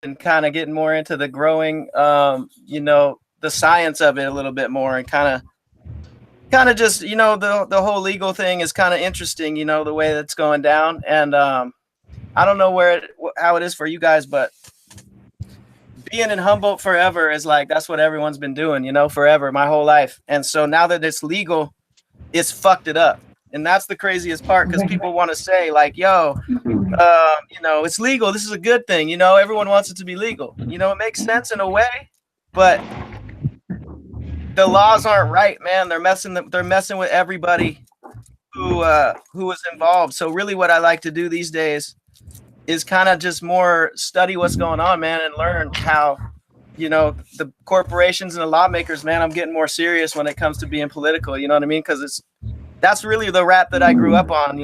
and kind of getting more into the growing, the science of it a little bit more, and kind of just, the whole legal thing is kind of interesting, the way that's going down. And I don't know how it is for you guys, but being in Humboldt forever is like, that's what everyone's been doing, forever, my whole life. And so now that it's legal, it's fucked it up. And that's the craziest part, because people want to say like, yo, it's legal. This is a good thing. Everyone wants it to be legal. It makes sense in a way, but the laws aren't right, man. They're messing with everybody who is involved. So really what I like to do these days is kind of just more study what's going on, man, and learn how, the corporations and the lawmakers, man, I'm getting more serious when it comes to being political. You know what I mean? Because that's really the rap that I grew up on,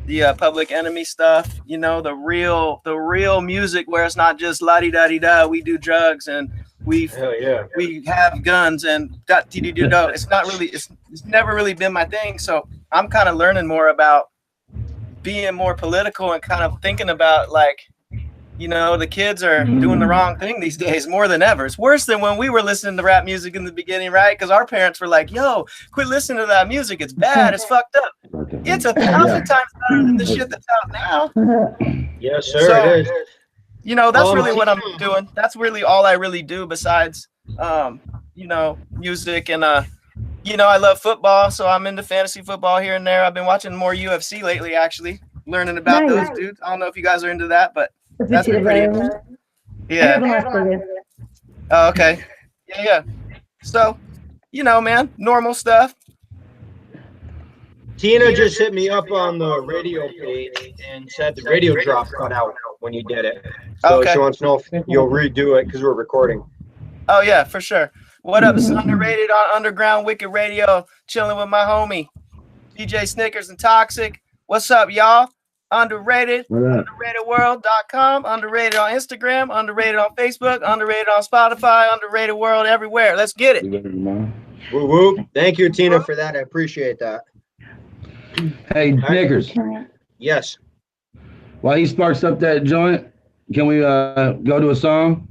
the Public Enemy stuff, the real music where it's not just la-di-da-di-da, we do drugs and we have guns and it's not really, it's never really been my thing. So I'm kind of learning more about being more political and kind of thinking about like, the kids are doing the wrong thing these days more than ever. It's worse than when we were listening to rap music in the beginning, right? Because our parents were like, yo, quit listening to that music. It's bad. It's fucked up. It's 1,000 times better than the shit that's out now. Yes, sir. So, it is. That's really what I'm doing. That's really all I really do besides, music. And, I love football. So I'm into fantasy football here and there. I've been watching more UFC lately, actually, learning about those dudes. I don't know if you guys are into that, but that's been pretty. Yeah. Oh, okay. Yeah. So, man, normal stuff. Tina just hit me up on the radio page and said the radio drop cut out when you did it. So she wants to know if you'll redo it because we're recording. Oh, yeah, for sure. What up? It's UnderRated on Underground Wicked Radio, chilling with my homie, DJ Snickers and Toxic. What's up, y'all? UnderRated, UnderRatedWorld.com, UnderRated on Instagram, UnderRated on Facebook, UnderRated on Spotify, UnderRated World everywhere. Let's get it. Woo woo. Thank you, Tina, for that. I appreciate that. Hey, Snickers. Yes. While he sparks up that joint, can we go to a song?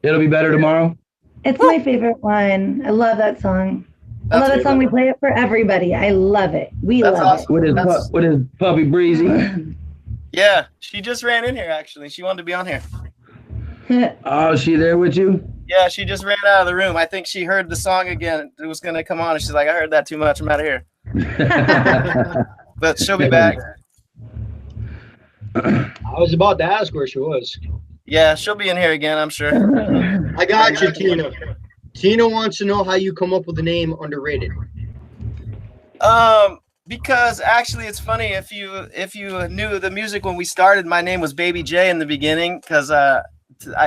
It'll Be Better Tomorrow. It's my favorite one. I love that song. I love that song. We play it for everybody. I love it. We love it. With his puppy Breezy. Yeah, she just ran in here, actually. She wanted to be on here. Oh, is she there with you? Yeah, she just ran out of the room. I think she heard the song again. It was going to come on. And she's like, I heard that too much. I'm out of here. But she'll be back. I was about to ask where she was. Yeah, she'll be in here again, I'm sure. I got you, Tina. Tina wants to know how you come up with the name UnderRated. Because actually it's funny, if you knew the music when we started, my name was Baby J in the beginning, because I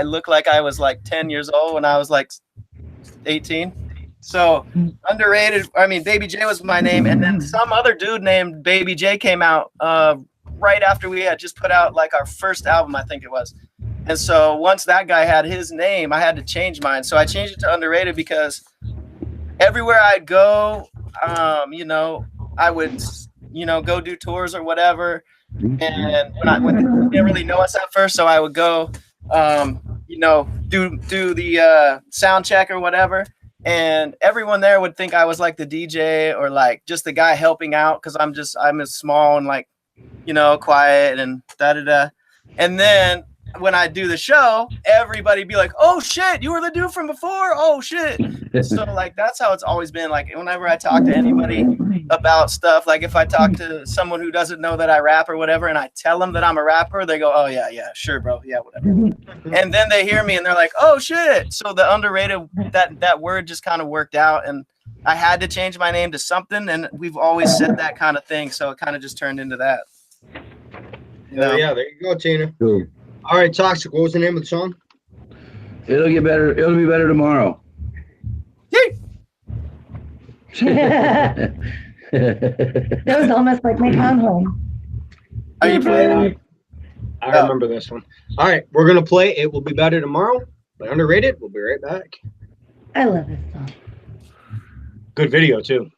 looked like I was like 10 years old when I was like 18. So Baby J was my name, and then some other dude named Baby J came out right after we had just put out like our first album, I think it was. And so once that guy had his name, I had to change mine. So I changed it to UnderRated because everywhere I'd go, I would, go do tours or whatever. And when they didn't really know us at first, so I would go, do the sound check or whatever. And everyone there would think I was like the DJ or like just the guy helping out, because I'm as small and like, quiet and da-da-da. And then when I do the show, everybody be like, oh shit, you were the dude from before? Oh shit. So like, that's how it's always been. Like whenever I talk to anybody about stuff, like if I talk to someone who doesn't know that I rap or whatever, and I tell them that I'm a rapper, they go, oh yeah, sure, bro. Yeah, whatever. And then they hear me and they're like, oh shit. So the UnderRated, that word just kind of worked out, and I had to change my name to something, and we've always said that kind of thing. So it kind of just turned into that. Yeah, there you go, Tina. Cool. All right, Toxic, what was the name of the song? It'll Be Better Tomorrow. That was almost like my town home. Are you playing? I remember this one. All right, we're going to play It Will Be Better Tomorrow by UnderRated. We'll be right back. I love this song. Good video, too.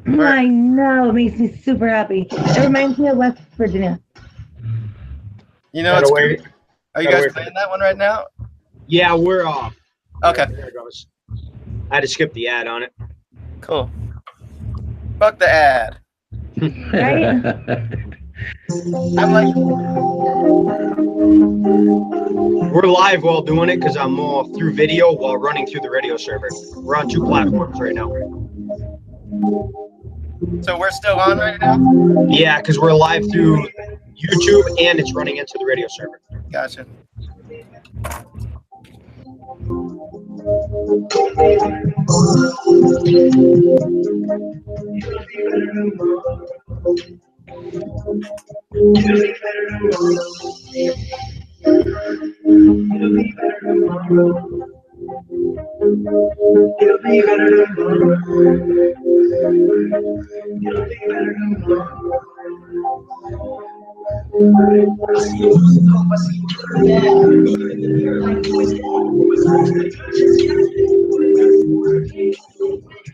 I know. It makes me super happy. It reminds me of West Virginia. You know, it's great. Are you guys playing that one right now? Yeah, we're off. Okay. There it goes. I had to skip the ad on it. Cool. Fuck the ad. Right? I'm like, we're live while doing it because I'm through video while running through the radio server. We're on 2 platforms right now. so we're still on right now? Yeah, because we're live through YouTube and it's running into the radio server. Gotcha.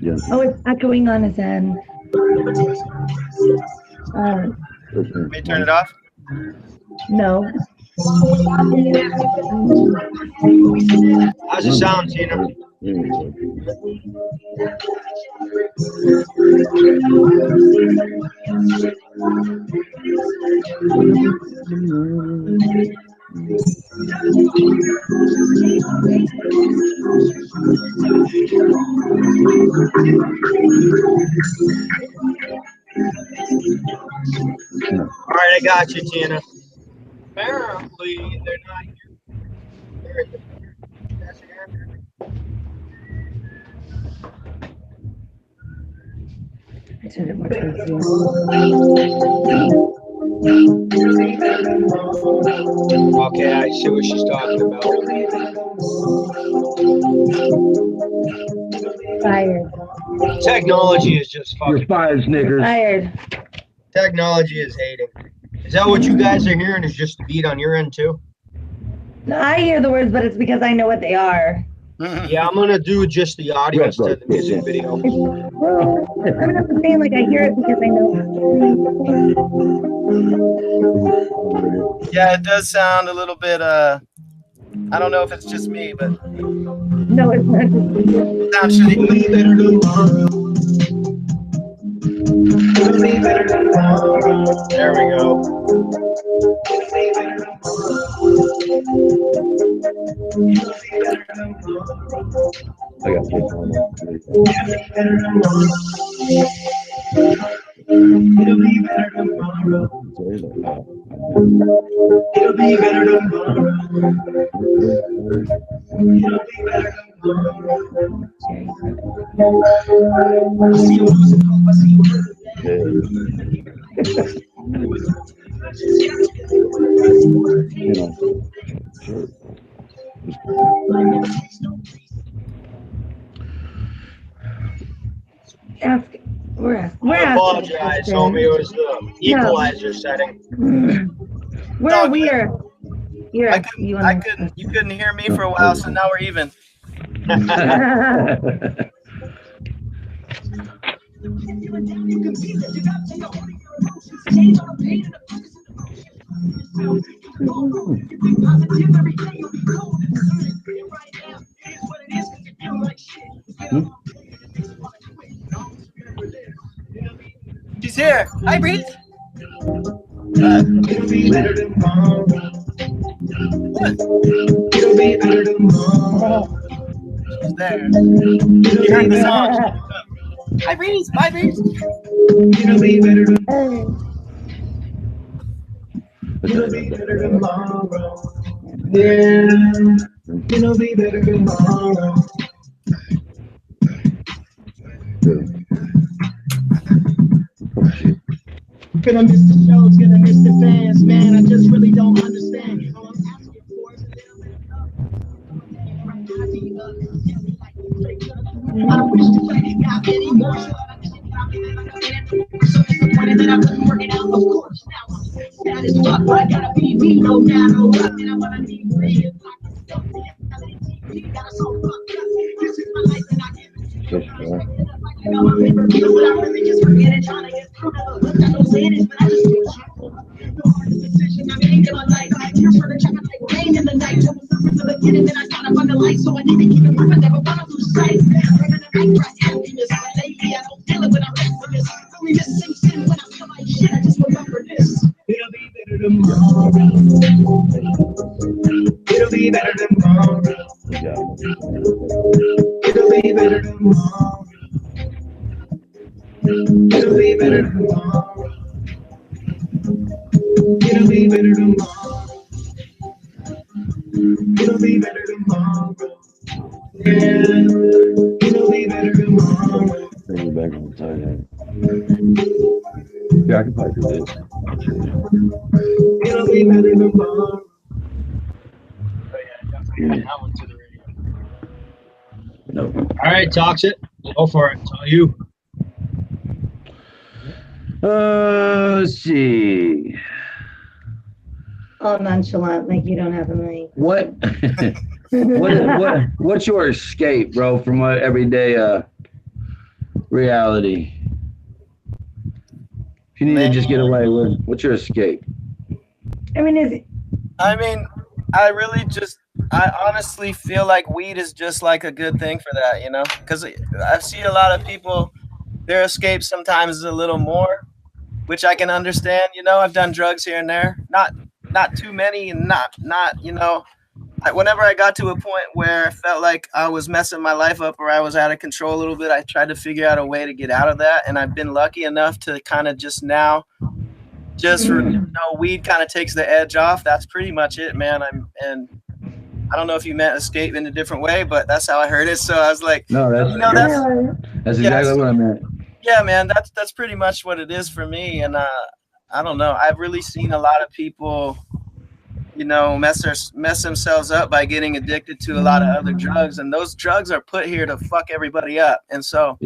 Yeah. Oh, it's echoing on his end. Let me turn it off. No. How's it sound, Tina? All right, I got you, Tina. Apparently, they're not here. They're at the I turned it more towards you. Okay, I see what she's talking about. Fired. Technology is just You're fucking. fired, Snickers. Fired. Technology is hating. Is that what you guys are hearing? Is just the beat on your end too? No, I hear the words, but it's because I know what they are. Yeah, I'm gonna do just the audio instead of the music video. Well, I'm not saying like I hear it because I know. Yeah, it does sound a little bit, I don't know if it's just me, but No, it's not just sounds shitty. There we go. I got kids on that. It'll be better tomorrow. It'll be better tomorrow. It'll be better tomorrow. I see you losing hope. I see you ask. We're asking. I apologize, homie. It was the equalizer setting. We're weird. Here, You couldn't hear me for a while, so now we're even. She's here. Hi, Breeze. It'll be better tomorrow. It'll be better tomorrow. She's there. You heard the song. Hi, Breeze. Bye, Breeze. It'll be better tomorrow. It'll be better tomorrow. Yeah. It'll be better tomorrow. Gonna miss the shows, gonna miss the fans, man. I just really don't understand. All I'm asking for is a little bit of love. I wish to play got any more. So disappointed that I wasn't working out, of course. Now I'm sad as fuck, but I gotta be me no matter what. And I wanna be free. Got us all fucked up. This is my life and I can't. I got my paper bills, but I really just forget it. Trying to get through the hood. I know saying it, but I just feel no hard decision. I mean, in my life, I can't try to check it like rain in the night. Told myself from the beginning that I gotta run the light, so I need to keep it moving, never wanna lose sight. Running the night for happiness, but lately I don't feel it when I rap for this. Only this sinks in when I feel like shit, I just remember this. It'll be better tomorrow. It'll be better tomorrow. It'll be better tomorrow. It'll be better tomorrow. It'll be better tomorrow. It'll be better tomorrow. Yeah. It'll be better tomorrow. Bring it back on the side. Yeah, I can probably do this. It'll be better tomorrow. Oh, yeah, definitely that one to the radio. Nope. All right, Toxic. Go for it. It's all you. Let's see. All nonchalant, like you don't have a mic. What? What's your escape, bro, from what everyday reality? If you need to just get away, what's your escape? I mean, I honestly feel like weed is just like a good thing for that, you know, because I see a lot of people, their escape sometimes is a little more, which I can understand. You know, I've done drugs here and there, not too many, and not you know. Whenever I got to a point where I felt like I was messing my life up or I was out of control a little bit, I tried to figure out a way to get out of that. And I've been lucky enough to kind of just now, weed kind of takes the edge off. That's pretty much it, man. And I don't know if you meant escape in a different way, but that's how I heard it. So I was like, no, that's exactly what I meant. Yeah, man, that's pretty much what it is for me. And I don't know. I've really seen a lot of people, you know, mess themselves up by getting addicted to a lot of other drugs, and those drugs are put here to fuck everybody up. And so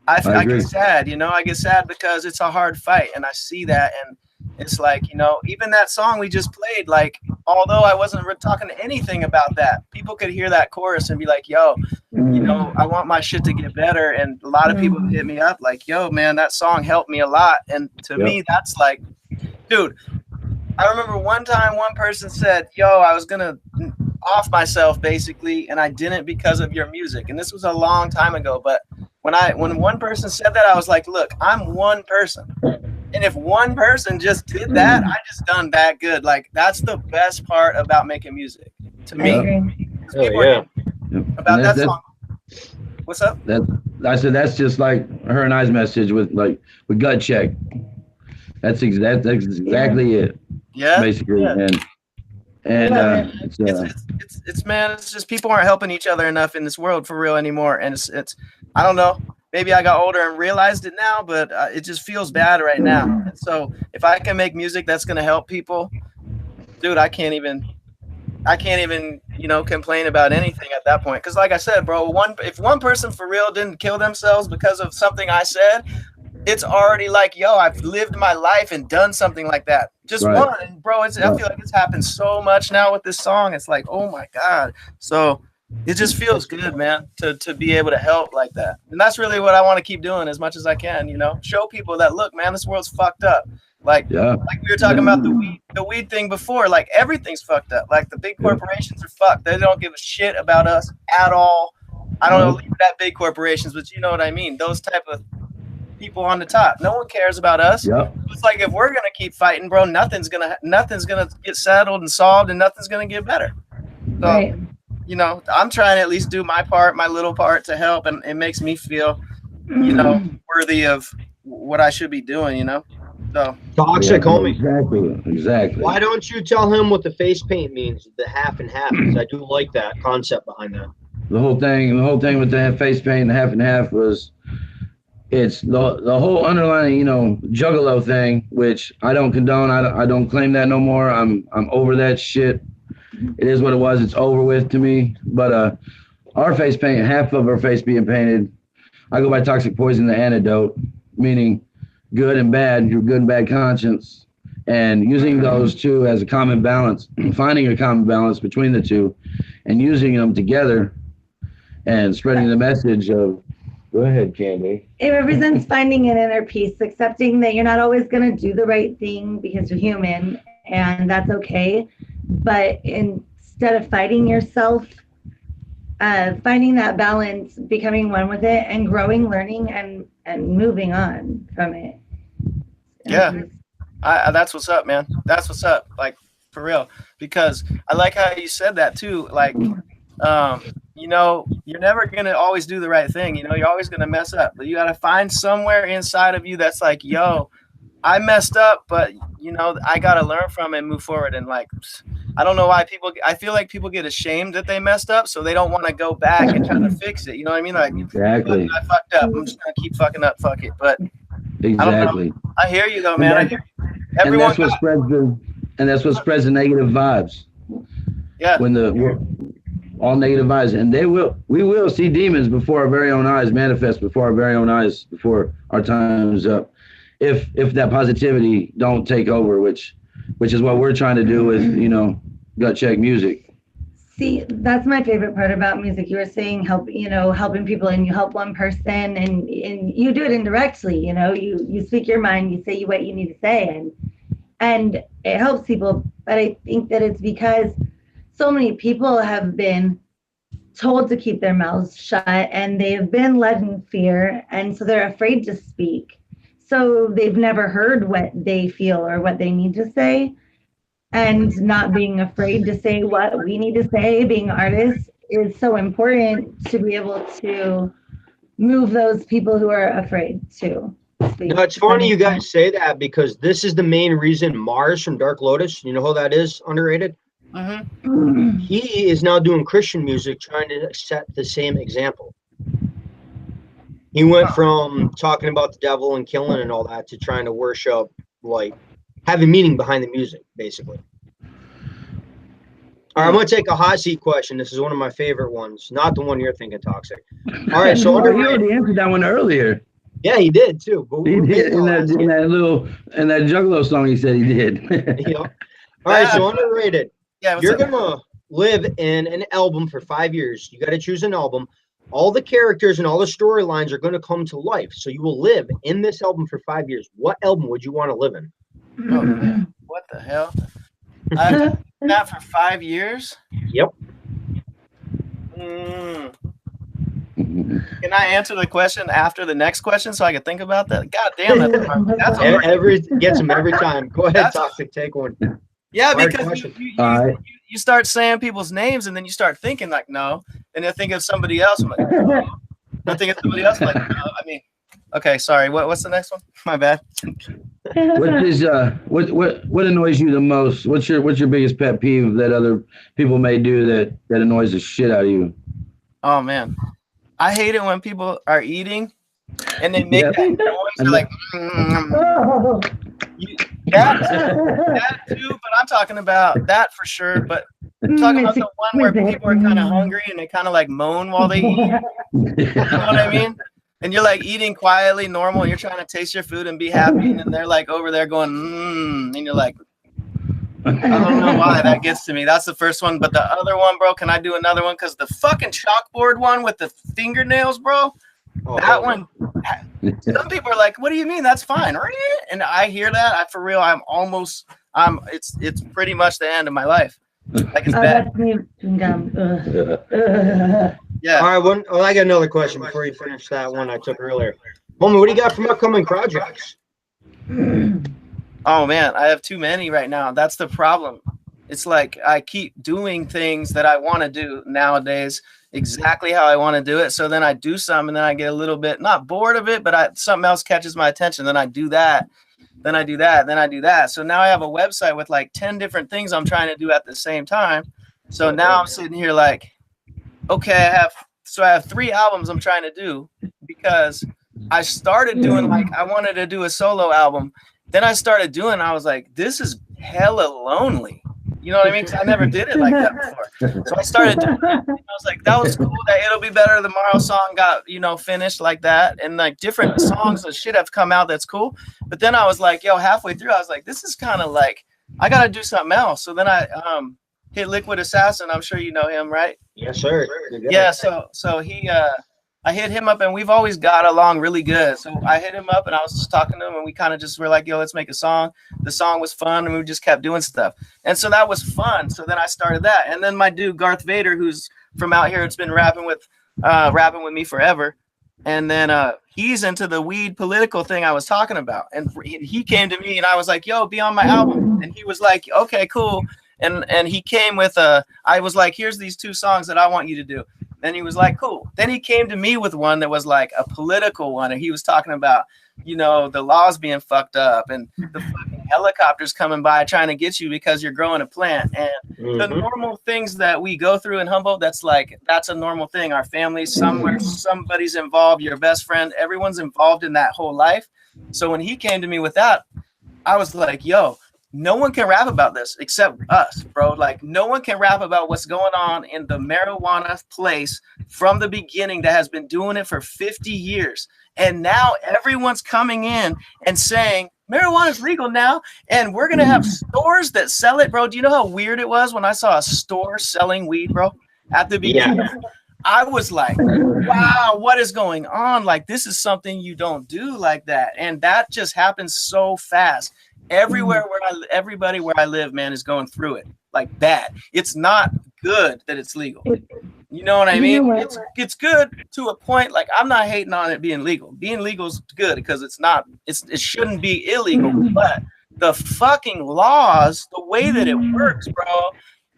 I get sad, you know, I get sad because it's a hard fight, and I see that, and it's like, you know, even that song we just played, like, although I wasn't talking anything about that, people could hear that chorus and be like, yo, you know, I want my shit to get better. And a lot of people hit me up like, yo, man, that song helped me a lot. And to me, that's like, dude, I remember one time one person said, yo, I was going to off myself basically, and I didn't because of your music. And this was a long time ago. But when one person said that, I was like, look, I'm one person. And if one person just did that, I just done that good. Like, that's the best part about making music to me. About that song. What's up? I said that's just like her and I's message with gut check. That's exactly it. Yeah, basically, and it's just people aren't helping each other enough in this world for real anymore, and it's I don't know. Maybe I got older and realized it now, but it just feels bad right now. And so if I can make music that's gonna help people, dude, I can't even you know, complain about anything at that point. Because like I said, bro, if one person for real didn't kill themselves because of something I said, it's already like, yo, I've lived my life and done something like that. Just one, and bro. I feel like it's happened so much now with this song. It's like, oh my god. So it just feels good, man, to be able to help like that. And that's really what I want to keep doing as much as I can. You know, show people that, look, man, this world's fucked up. Like we were talking about the weed thing before. Like, everything's fucked up. Like, the big corporations are fucked. They don't give a shit about us at all. I don't know, leave that big corporations, but you know what I mean. Those type of people on the top. No one cares about us. It's like, if we're gonna keep fighting, bro, nothing's gonna get settled and solved, and nothing's gonna get better. So, you know, I'm trying to at least do my part, my little part to help, and it makes me feel, you know, worthy of what I should be doing. You know. So Toxic, homie. Exactly. Why don't you tell him what the face paint means, the half and half? Because I do like that concept behind that. The whole thing with the face paint, the half and half, was it's the whole underlying, you know, juggalo thing, which I don't condone. I don't claim that no more. I'm over that shit. It is what it was. It's over with to me. But our face paint, half of our face being painted, I go by toxic poison, the antidote, meaning good and bad, your good and bad conscience, and using those two as a common balance, finding a common balance between the two, and using them together, and spreading the message of, go ahead, Candy. It represents finding an inner peace, accepting that you're not always going to do the right thing because you're human, and that's okay. But instead of fighting yourself, finding that balance, becoming one with it, and growing, learning, and moving on from it. Yeah, that's what's up, man. That's what's up, like for real. Because I like how you said that too. Like, you know, you're never gonna always do the right thing. You know, you're always gonna mess up, but you gotta find somewhere inside of you that's like, yo, I messed up, but you know, I gotta learn from it and move forward. And like, I don't know why I feel like people get ashamed that they messed up, so they don't want to go back and try to fix it. You know what I mean? Like, Exactly. I fucked up. I'm just gonna keep fucking up. Fuck it. But Exactly. I hear you though, man. I hear you. Everyone. And that's what spreads the negative vibes. Yeah. When all negative vibes, and we will see demons before our very own eyes, manifest before our very own eyes, before our time is up. If that positivity don't take over, which is what we're trying to do with, you know, Gut Check Music. See, that's my favorite part about music. You were saying helping people, and you help one person, and you do it indirectly. You know, you speak your mind, you say what you need to say, and it helps people. But I think that it's because so many people have been told to keep their mouths shut, and they've been led in fear, and so they're afraid to speak. So they've never heard what they feel or what they need to say. And not being afraid to say what we need to say, being artists, is so important to be able to move those people who are afraid to speak. No, it's funny you guys say that, because this is the main reason Mars from Dark Lotus, you know who that is, Underrated? Mm-hmm. He is now doing Christian music, trying to set the same example. He went from talking about the devil and killing and all that to trying to worship, like, having meaning behind the music, basically. All right, I'm going to take a hot seat question. This is one of my favorite ones, not the one you're thinking, Toxic. All right, so he already answered that one earlier. Yeah, he did too. But he did in that Juggalo song. He said he did. Yeah. All right, so Underrated. Yeah, you're gonna live in an album for 5 years. You got to choose an album. All the characters and all the storylines are going to come to life. So you will live in this album for 5 years. What album would you want to live in? Oh, man. What the hell? I've done that for 5 years? Yep. Can I answer the question after the next question so I can think about that? God damn, that's gets them every time. Go ahead, Toxic, take one. Yeah, because you start saying people's names and then you start thinking like, no. And I think of somebody else. I'm like, no. I think of somebody else. I'm like, no. I mean, okay, sorry. What's the next one? My bad. What annoys you the most? What's your biggest pet peeve that other people may do that annoys the shit out of you? Oh man, I hate it when people are eating and they make that noise. They're like, that too. But I'm talking about that for sure. But I'm talking about the one where people are kind of hungry and they kind of like moan while they eat. You know what I mean? And you're like eating quietly, normal, and you're trying to taste your food and be happy, and they're like over there going, and you're like, I don't know why that gets to me. That's the first one. But the other one, bro, can I do another one? Because the fucking chalkboard one with the fingernails, bro, that one, some people are like, what do you mean? That's fine. And I hear that. For real, it's pretty much the end of my life. Like it's bad. Yeah. All right. I got another question before you finish that one I took earlier. Homie, what do you got from upcoming projects? Oh man, I have too many right now. That's the problem. It's like I keep doing things that I want to do nowadays, exactly how I want to do it. So then I do some, and then I get a little bit not bored of it, but something else catches my attention. Then I do that. Then I do that. Then I do that. So now I have a website with like 10 different things I'm trying to do at the same time. So now I'm sitting here like, okay, I have 3 albums I'm trying to do, because I started doing like I wanted to do a solo album. Then I started doing, I was like, this is hella lonely. You know what I mean? 'Cause I never did it like that before. So I started doing it. I was like, that was cool. That It'll Be Better Tomorrow song got, finished like that. And like different songs and shit have come out that's cool. But then I was like, halfway through, I was like, this is kind of like, I got to do something else. So then I hit Liquid Assassin. I'm sure you know him, right? Yes, sir. Yeah. So he I hit him up, and we've always got along really good. So I hit him up, and I was just talking to him, and we kind of just were like, yo, let's make a song. The song was fun, and we just kept doing stuff. And so that was fun. So then I started that. And then my dude, Garth Vader, who's from out here, it's been rapping with me forever. And then he's into the weed political thing I was talking about. And he came to me, and I was like, yo, be on my album. And he was like, okay, cool. And he came with I was like, here's these 2 songs that I want you to do. Then he was like, cool. Then he came to me with one that was like a political one. And he was talking about, you know, the laws being fucked up and the fucking helicopters coming by trying to get you because you're growing a plant. And the normal things that we go through in Humboldt, that's a normal thing. Our families, somewhere, somebody's involved, your best friend, everyone's involved in that whole life. So when he came to me with that, I was like, yo, no one can rap about this except us, bro. Like, no one can rap about what's going on in the marijuana place from the beginning that has been doing it for 50 years. And now everyone's coming in and saying, marijuana is legal now, and we're going to have stores that sell it, bro. Do you know how weird it was when I saw a store selling weed, bro? At the beginning, I was like, wow, what is going on? Like, this is something you don't do like that. And that just happens so fast. Everybody where I live, man, is going through it like bad. It's not good that it's legal. You know what I mean? It's good to a point. Like, I'm not hating on it being legal. Being legal is good because it shouldn't be illegal. But the fucking laws, the way that it works, bro,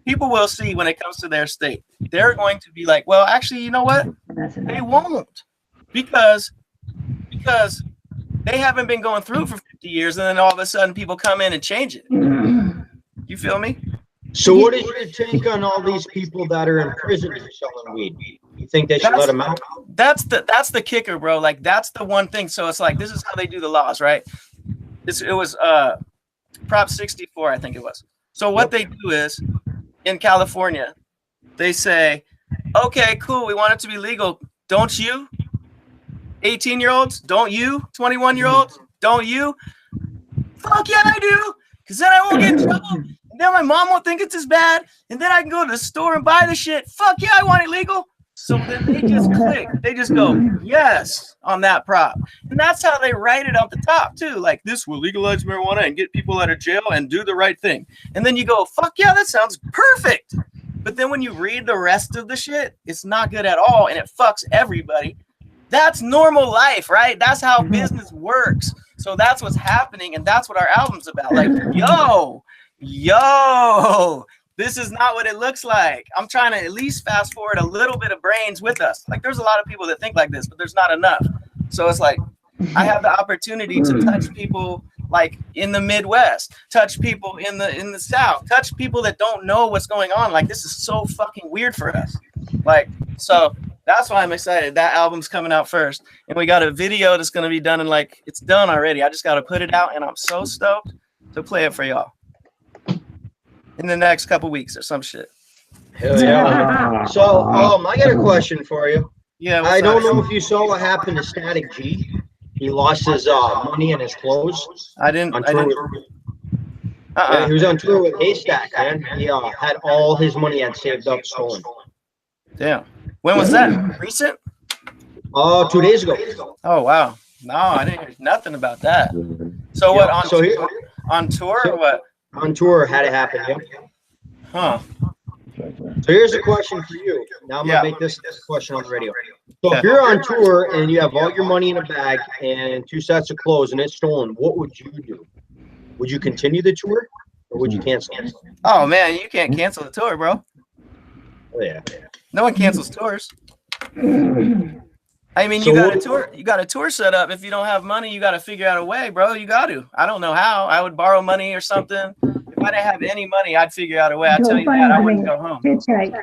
people will see when it comes to their state. They're going to be like, well, actually, you know what? They won't because they haven't been going through for 50 years, and then all of a sudden people come in and change it. You feel me? So what is your take on all these people that are in prison for selling weed? You think they should let them out? That's the kicker, bro. Like, that's the one thing. So it's like, this is how they do the laws, right? It was Prop 64, I think it was. So what they do is, in California, they say, okay, cool, we want it to be legal. Don't you? 18-year-olds, don't you? 21-year-olds, don't you? Fuck yeah, I do. Because then I won't get in trouble. And then my mom won't think it's as bad. And then I can go to the store and buy the shit. Fuck yeah, I want it legal. So then they just click. They just go, yes, on that prop. And that's how they write it up the top, too. Like, this will legalize marijuana and get people out of jail and do the right thing. And then you go, fuck yeah, that sounds perfect. But then when you read the rest of the shit, it's not good at all. And it fucks everybody. That's normal life, right? That's how business works. So that's what's happening, and that's what our album's about. Like, yo, this is not what it looks like. I'm trying to at least fast forward a little bit of brains with us. Like, there's a lot of people that think like this, but there's not enough. So it's like, I have the opportunity to touch people like in the Midwest, touch people in the South, touch people that don't know what's going on. Like, this is so fucking weird for us. Like, so that's why I'm excited. That album's coming out first. And we got a video that's going to be done it's done already. I just got to put it out, and I'm so stoked to play it for y'all in the next couple weeks or some shit. Hell yeah. So, I got a question for you. Yeah. I don't know if you saw what happened to Static G. He lost his money and his clothes. I didn't. Yeah, he was on tour with Haystack, man. He had all his money had saved up stolen. Damn. When was that? Recent? 2 days ago. Oh wow. No, I didn't hear nothing about that. So what on tour or what? On tour had it happen, yeah. Huh. So here's a question for you. Now I'm gonna make this question on the radio. So if you're on tour and you have all your money in a bag and 2 sets of clothes and it's stolen, what would you do? Would you continue the tour or would you cancel? Oh man, you can't cancel the tour, bro. Oh, yeah. No one cancels tours. I mean, you got a tour set up. If you don't have money, you got to figure out a way, bro. You got to. I don't know how. I would borrow money or something. If I didn't have any money, I'd figure out a way. I tell you that, I wouldn't go home. That's right.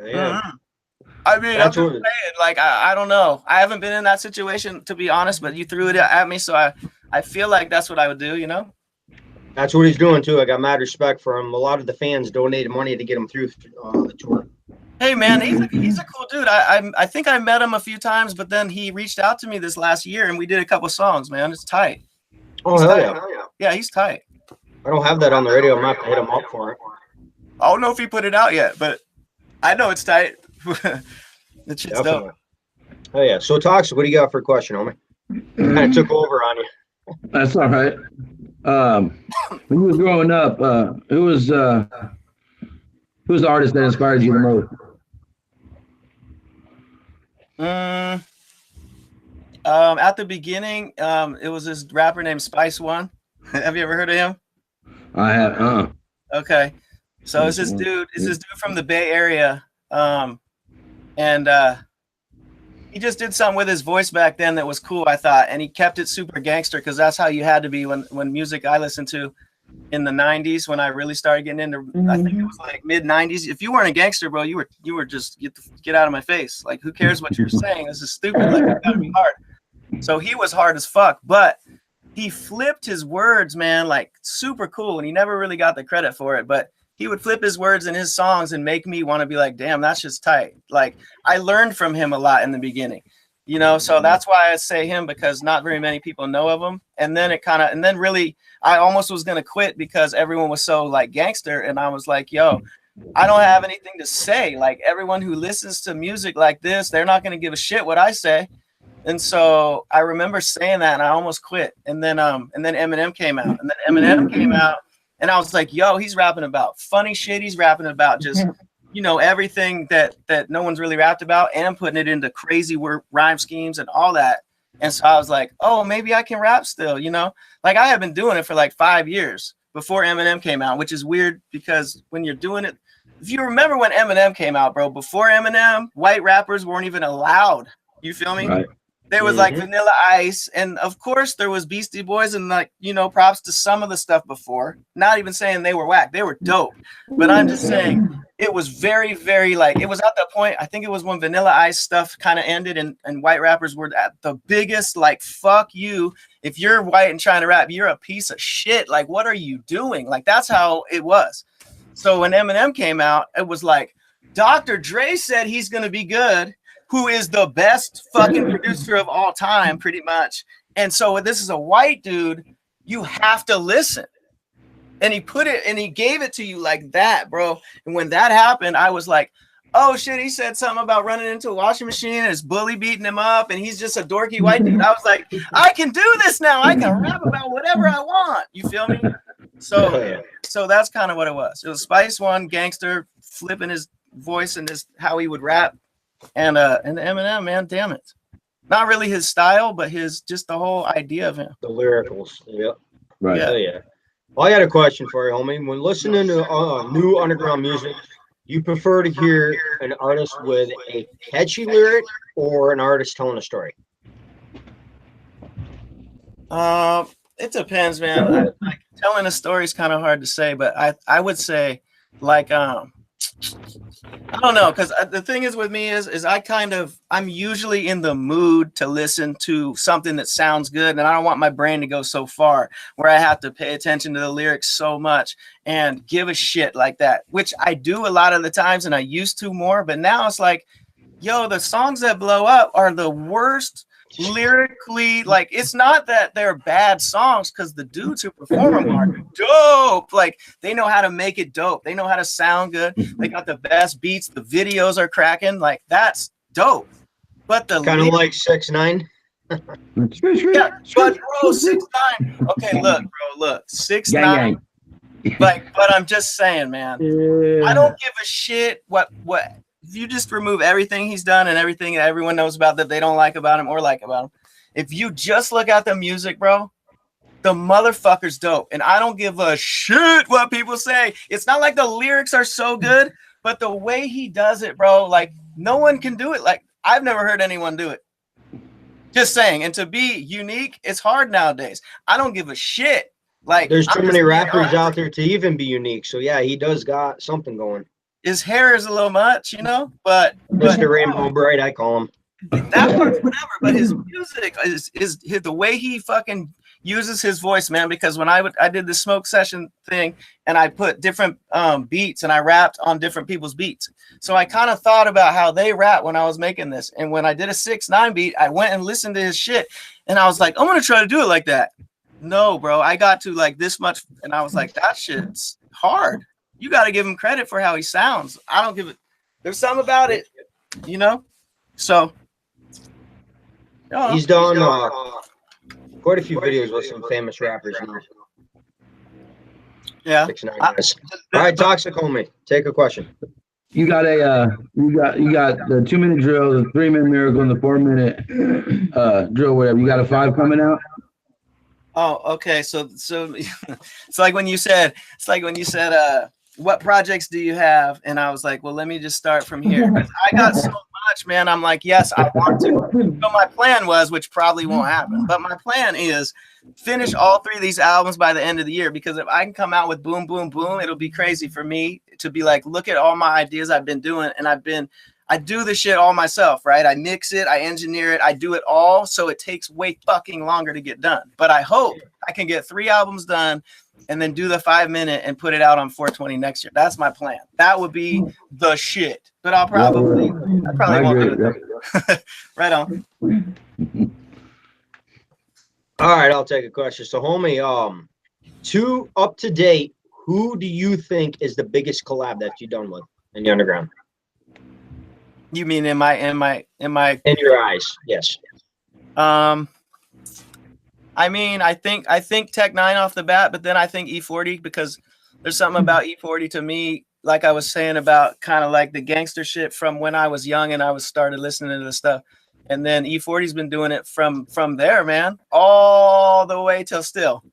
Yeah. I mean, I'm just saying, like, I don't know. I haven't been in that situation, to be honest, but you threw it at me, so I feel like that's what I would do, you know? That's what he's doing, too. I got mad respect for him. A lot of the fans donated money to get him through the tour. Hey, man, he's a cool dude. I think I met him a few times, but then he reached out to me this last year, and we did a couple songs, man. It's tight. Oh, hell yeah. Yeah, he's tight. I don't have that on the radio. I'm going to hit him up for it. I don't know if he put it out yet, but I know it's tight. That shit's dope. Oh yeah. So Toxic, what do you got for a question, homie? Kind of took over on you. That's all right. When you was growing up, who was the artist that inspired you the most? At the beginning, it was this rapper named Spice One. Have you ever heard of him? I have. Okay, so it's this dude from the Bay Area, and he just did something with his voice back then that was cool, I thought, and he kept it super gangster because that's how you had to be when music I listened to in the 90s when I really started getting into. I think it was like mid 90s. If you weren't a gangster, bro, you were just get out of my face. Like, who cares what you're saying? This is stupid. Like, you gotta be hard. So he was hard as fuck, but he flipped his words, man, like super cool, and he never really got the credit for it, but he would flip his words in his songs and make me want to be like, damn, that's just tight. Like, I learned from him a lot in the beginning, you know, so that's why I say him, because not very many people know of him. And then really, I almost was going to quit because everyone was so like gangster. And I was like, yo, I don't have anything to say. Like, everyone who listens to music like this, they're not going to give a shit what I say. And so I remember saying that, and I almost quit. And then Eminem came out, and I was like, yo, he's rapping about funny shit. He's rapping about just, you know, everything that no one's really rapped about, and putting it into crazy rhyme schemes and all that. And so I was like, oh, maybe I can rap still, you know? Like, I have been doing it for like 5 years before Eminem came out, which is weird because when you're doing it, if you remember when Eminem came out, bro, before Eminem, white rappers weren't even allowed. You feel me? Right. There was like Vanilla Ice, and of course there was Beastie Boys, and like, you know, props to some of the stuff before. Not even saying they were whack, they were dope. But I'm just saying it was very, very like, it was at that point, I think it was when Vanilla Ice stuff kind of ended, and white rappers were at the biggest, like, fuck you. If you're white and trying to rap, you're a piece of shit. Like, what are you doing? Like, that's how it was. So when Eminem came out, it was like, Dr. Dre said he's gonna be good, who is the best fucking producer of all time, pretty much. And so this is a white dude, you have to listen. And he put it, and he gave it to you like that, bro. And when that happened, I was like, oh shit, he said something about running into a washing machine and his bully beating him up, and he's just a dorky white dude. I was like, I can do this now. I can rap about whatever I want. You feel me? So that's kind of what it was. It was Spice One, gangster, flipping his voice and how he would rap. And Eminem, man, damn it. Not really his style, but just the whole idea of him. The lyricals. Yep. Right. Yeah. Well, I got a question for you, homie. When listening to new underground music, you prefer to hear an artist with a catchy lyric or an artist telling a story? It depends, man. Like, telling a story is kind of hard to say, but I would say, like, I don't know, because the thing is with me is I'm usually in the mood to listen to something that sounds good, and I don't want my brain to go so far where I have to pay attention to the lyrics so much and give a shit like that, which I do a lot of the times, and I used to more, but now it's like, yo, the songs that blow up are the worst lyrically. Like, it's not that they're bad songs, because the dudes who perform them are dope. Like, they know how to make it dope. They know how to sound good. They got the best beats. The videos are cracking. Like, that's dope. But the kind of like 6ix9ine. Yeah, but bro, 6ix9ine. Okay, look, 6ix9ine. Like, but I'm just saying, man. I don't give a shit what. If you just remove everything he's done and everything that everyone knows about that they don't like about him or like about him, if you just look at the music, bro, the motherfucker's dope. And I don't give a shit what people say. It's not like the lyrics are so good, but the way he does it, bro, like, no one can do it. Like, I've never heard anyone do it. Just saying. And to be unique, it's hard nowadays. I don't give a shit. Like, there's too many rappers out there to even be unique. So yeah, he does got something going. His hair is a little much, you know, but Mr. Rainbow Bright, I call him. That part's whatever, but his music is the way he fucking uses his voice, man. Because when I did the smoke session thing, and I put different beats, and I rapped on different people's beats, so I kind of thought about how they rap when I was making this. And when I did a 6ix9ine beat, I went and listened to his shit, and I was like, I'm gonna try to do it like that. No, bro, I got to like this much, and I was like, that shit's hard. You got to give him credit for how he sounds. I don't give it. There's something about it. you know. So He's done quite a few videos with some famous rappers now. yeah. 6ix9ine has. All right, Toxic homie, take a question. You got you got the 2-minute drill, the 3-minute miracle, and the 4-minute drill, whatever. You got a 5 coming out? Oh, okay. So it's like when you said what projects do you have? And I was like, well, let me just start from here. I got so much, man. I'm like, yes, I want to. So my plan was, which probably won't happen, but my plan is finish all 3 of these albums by the end of the year, because if I can come out with boom, boom, boom, it'll be crazy for me to be like, look at all my ideas I've been doing. And I do the shit all myself, right? I mix it, I engineer it, I do it all. So it takes way fucking longer to get done. But I hope I can get 3 albums done and then do the 5-minute and put it out on 420 next year. That's my plan. That would be the shit. But I probably won't do it. Right on. All right, I'll take a question. So, homie, to up to date, who do you think is the biggest collab that you've done with in the underground? You mean in my In your eyes, yes. I mean, I think Tech9 off the bat, but then I think E40, because there's something about E40 to me, like I was saying about kind of like the gangster shit from when I was young and I was started listening to the stuff. And then E40's been doing it from there, man, all the way till still.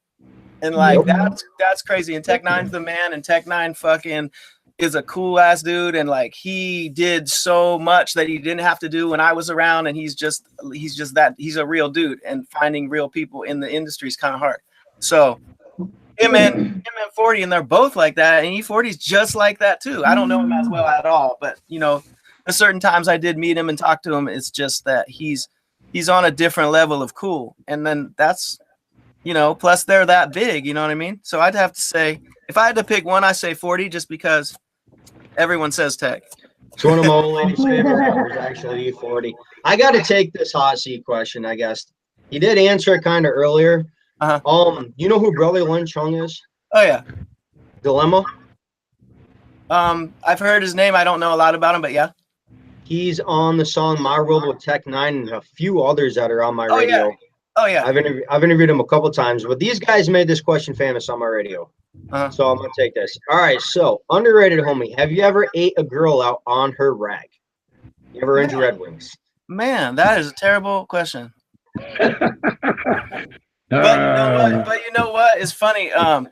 And like that's crazy. And Tech9's the man, and Tech9 fucking is a cool ass dude, and like he did so much that he didn't have to do when I was around, and he's just that he's a real dude, and finding real people in the industry is kind of hard. So him and 40, and they're both like that, and E40's just like that too. I don't know him as well at all, but you know, at certain times I did meet him and talk to him. It's just that he's on a different level of cool, and then that's, you know, plus they're that big, you know what I mean? So I'd have to say, if I had to pick one, I say 40, just because everyone says Tech. It's one of my old lady's favorite rappers, actually, E40. I got to take this hot seat question, I guess. He did answer it kind of earlier. You know who Brother Lynch Hung is? Oh yeah. Dilemma? I've heard his name. I don't know a lot about him, but yeah. He's on the song My World with Tech9 and a few others that are on my radio. Yeah. Oh yeah. I've interviewed him a couple times, but these guys made this question famous on my radio. So I'm gonna take this. All right, so underrated homie, have you ever ate a girl out on her rag? You ever into Red Wings? Man, that is a terrible question. But you know what? It's funny. How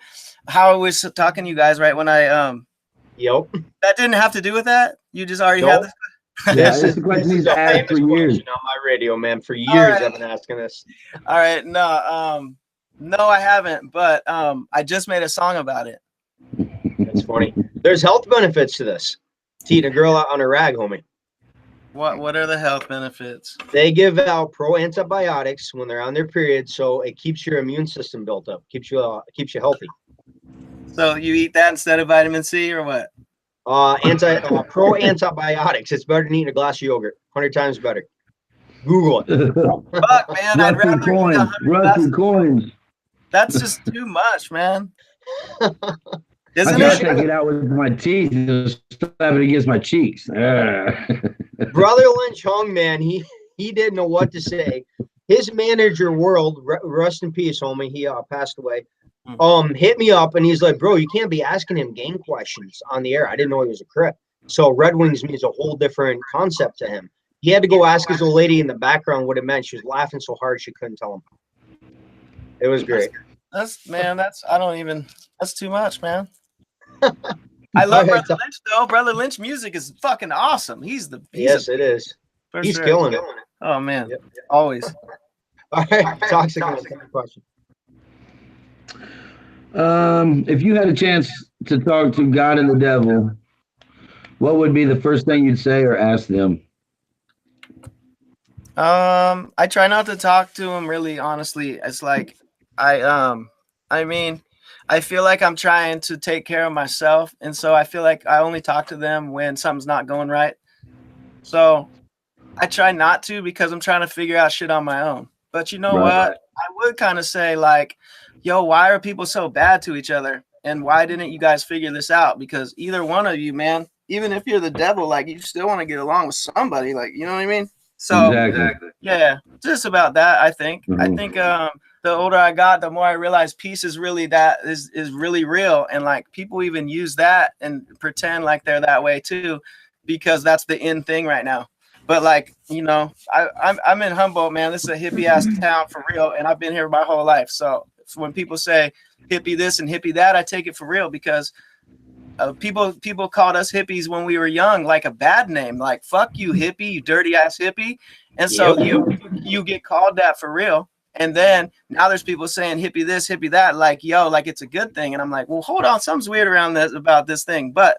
I was talking to you guys right when I Yep. That didn't have to do with that. You just already had this. This is a question he's asked for years on my radio, man. For years, right. I've been asking this. All right, no, I haven't, but I just made a song about it. That's funny. There's health benefits to this. To eat a girl out on a rag, homie. What are the health benefits? They give out pro antibiotics when they're on their period, so it keeps your immune system built up, keeps you healthy. So you eat that instead of vitamin C or what? Pro antibiotics. It's better than eating a glass of yogurt. 100 times better. Google it. Fuck, man, I'd rather eat Rusty coins. That's just too much, man. Isn't I gotta take it out with my teeth and slap it against my cheeks. Brother Lynch Hung, man, he didn't know what to say. His manager, World, rest in peace, homie. He passed away. Hit me up and he's like, bro, you can't be asking him game questions on the air. I didn't know he was a Crip. So Red Wings means a whole different concept to him. He had to go ask his old lady in the background what it meant. She was laughing so hard she couldn't tell him. It was great. That's too much, man. I love Brother Lynch though. Brother Lynch music is fucking awesome. Yes, it is. He's sure. Killing it. Oh man, yep. Always. All right, Toxic question. If you had a chance to talk to God and the devil, what would be the first thing you'd say or ask them? I try not to talk to him really, honestly. It's like I mean, I feel like I'm trying to take care of myself, and so I feel like I only talk to them when something's not going right. So I try not to, because I'm trying to figure out shit on my own. But you know what? I would kind of say like, yo, why are people so bad to each other? And why didn't you guys figure this out? Because either one of you, man, even if you're the devil, like you still want to get along with somebody, like, you know what I mean? So Exactly. yeah, just about that. I think. I Mhm. think the older I got, the more I realized peace is really is really real, and like people even use that and pretend like they're that way too, because that's the in thing right now. But like, you know, I'm in Humboldt, man. This is a hippie ass town for real, and I've been here my whole life. So when people say hippie this and hippie that, I take it for real, because people called us hippies when we were young, like a bad name, like fuck you hippie, you dirty ass hippie. And so you get called that for real. And then now there's people saying hippie this, hippie that, like, yo, like it's a good thing. And I'm like, well, hold on, something's weird around this about this thing. But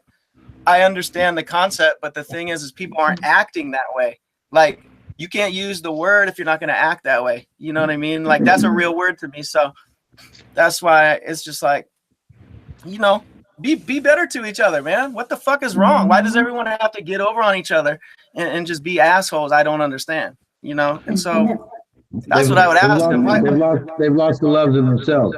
I understand the concept, but the thing is people aren't acting that way. Like, you can't use the word if you're not going to act that way. You know what I mean? Like, that's a real word to me. So that's why it's just like, you know, be better to each other, man. What the fuck is wrong? Why does everyone have to get over on each other and just be assholes? I don't understand, you know? And so that's what I would ask them. They've lost the love in themselves.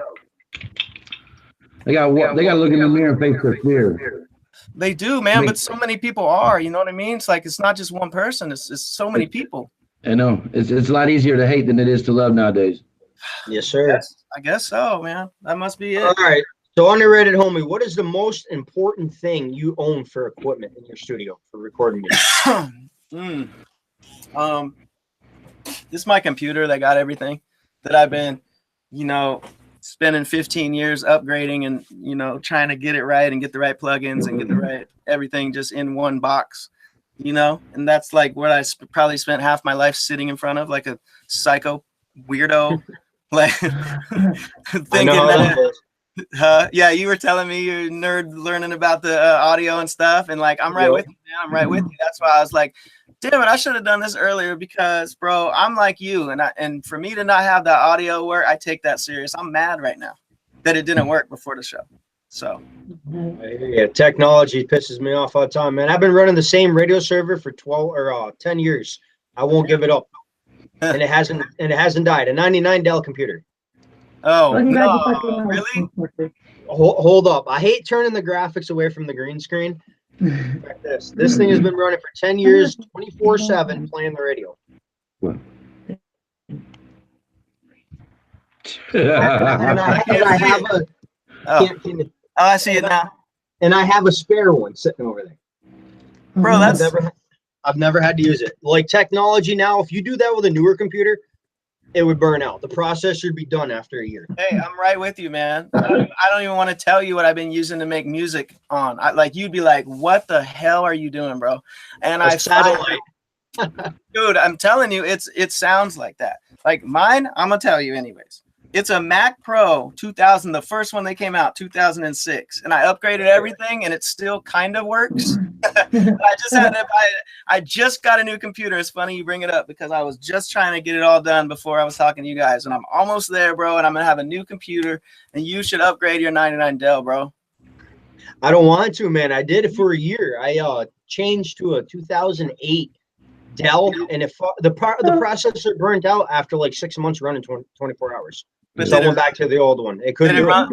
They got to look in the mirror and face their fear. They do, man, but so many people are, you know what I mean? It's like, it's not just one person. It's so many people. I know. It's a lot easier to hate than it is to love nowadays. Yes, sir. I guess so, man. That must be it. All right. So underrated homie, what is the most important thing you own for equipment in your studio for recording music? This is my computer that got everything that I've been, you know, spending 15 years upgrading and, you know, trying to get it right and get the right plugins and get the right everything just in one box, you know. And that's like what I probably spent half my life sitting in front of, like a psycho weirdo, like thinking that. Yeah, you were telling me you're a nerd learning about the audio and stuff, and like I'm right with you, man. I'm right with you. That's why I was like, damn it, I should have done this earlier, because bro, I'm like you, and for me to not have that audio work, I take that serious. I'm mad right now that it didn't work before the show. So yeah, technology pisses me off all the time, man. I've been running the same radio server for 10 years. I won't give it up. and it hasn't died. A 99 Dell computer. Oh, no, really? Hold up. I hate turning the graphics away from the green screen. Like this thing has been running for 10 years, 24/7, playing the radio. And I have a. I see it now. And I have a spare one sitting over there. Bro, I've never had to use it. Like technology now, if you do that with a newer computer, it would burn out. The processor would be done after a year. Hey, I'm right with you, man. I don't even want to tell you what I've been using to make music on. Like, you'd be like, what the hell are you doing, bro? And dude, I'm telling you, it sounds like that. Like mine, I'm gonna tell you anyways. It's a Mac Pro 2000, the first one that came out, 2006, and I upgraded everything, and it still kind of works. I just got a new computer. It's funny you bring it up, because I was just trying to get it all done before I was talking to you guys, and I'm almost there, bro. And I'm gonna have a new computer, and you should upgrade your 99 Dell, bro. I don't want to, man. I did it for a year. I changed to a 2008 Dell, and if the processor burnt out after like 6 months running 24 hours. But so I went back to the old one. It couldn't. Did it run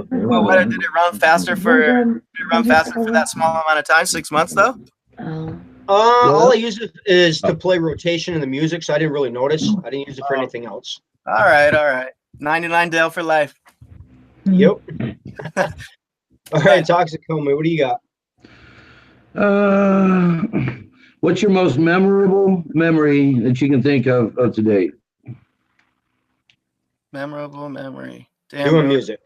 faster for that small amount of time? 6 months though. All I use it is to play rotation in the music, so I didn't really notice. I didn't use it for anything else. All right. 99 Dell for life. Yep. All right, Toxic Homie, what do you got? What's your most memorable memory that you can think of to date? Memorable memory. Damn, doing music.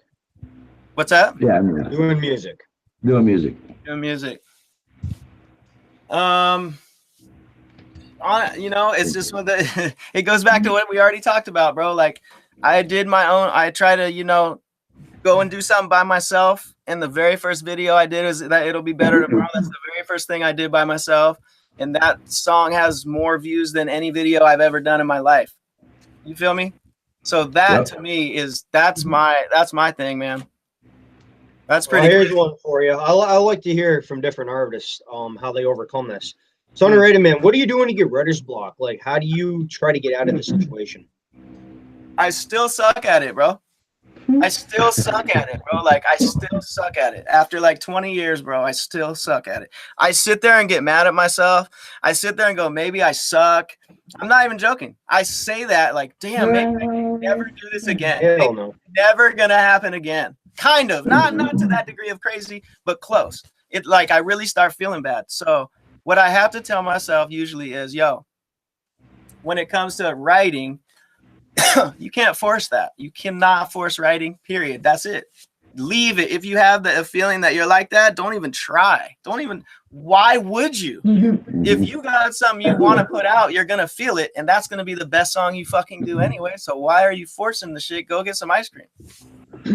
What's that? Yeah, doing music. Doing music. You know, it's just it goes back to what we already talked about, bro. Like, I did my own. I try to, you know, go and do something by myself. And the very first video I did is that It'll Be Better Tomorrow. That's the very first thing I did by myself. And that song has more views than any video I've ever done in my life. You feel me? So that to me that's my thing, man. That's pretty. Well, here's one for you. I like to hear from different artists how they overcome this. So underrated, man. What do you do when you get writer's block? Like, how do you try to get out of the situation? I still suck at it, bro. I still suck at it, bro. Like I still suck at it. After like 20 years, bro, I still suck at it. I sit there and get mad at myself. I sit there and go, maybe I suck. I'm not even joking. I say that like, damn, maybe I can never do this again. Hell no. Never gonna happen again. Kind of. Not to that degree of crazy, but close. It like I really start feeling bad. So what I have to tell myself usually is, yo, when it comes to writing, you can't force that. You cannot force writing, period. That's it. Leave it. If you have the feeling that you're like that, don't even try. Don't even. Why would you? If you got something you want to put out, you're gonna feel it, and that's gonna be the best song you fucking do anyway. So why are you forcing the shit? Go get some ice cream.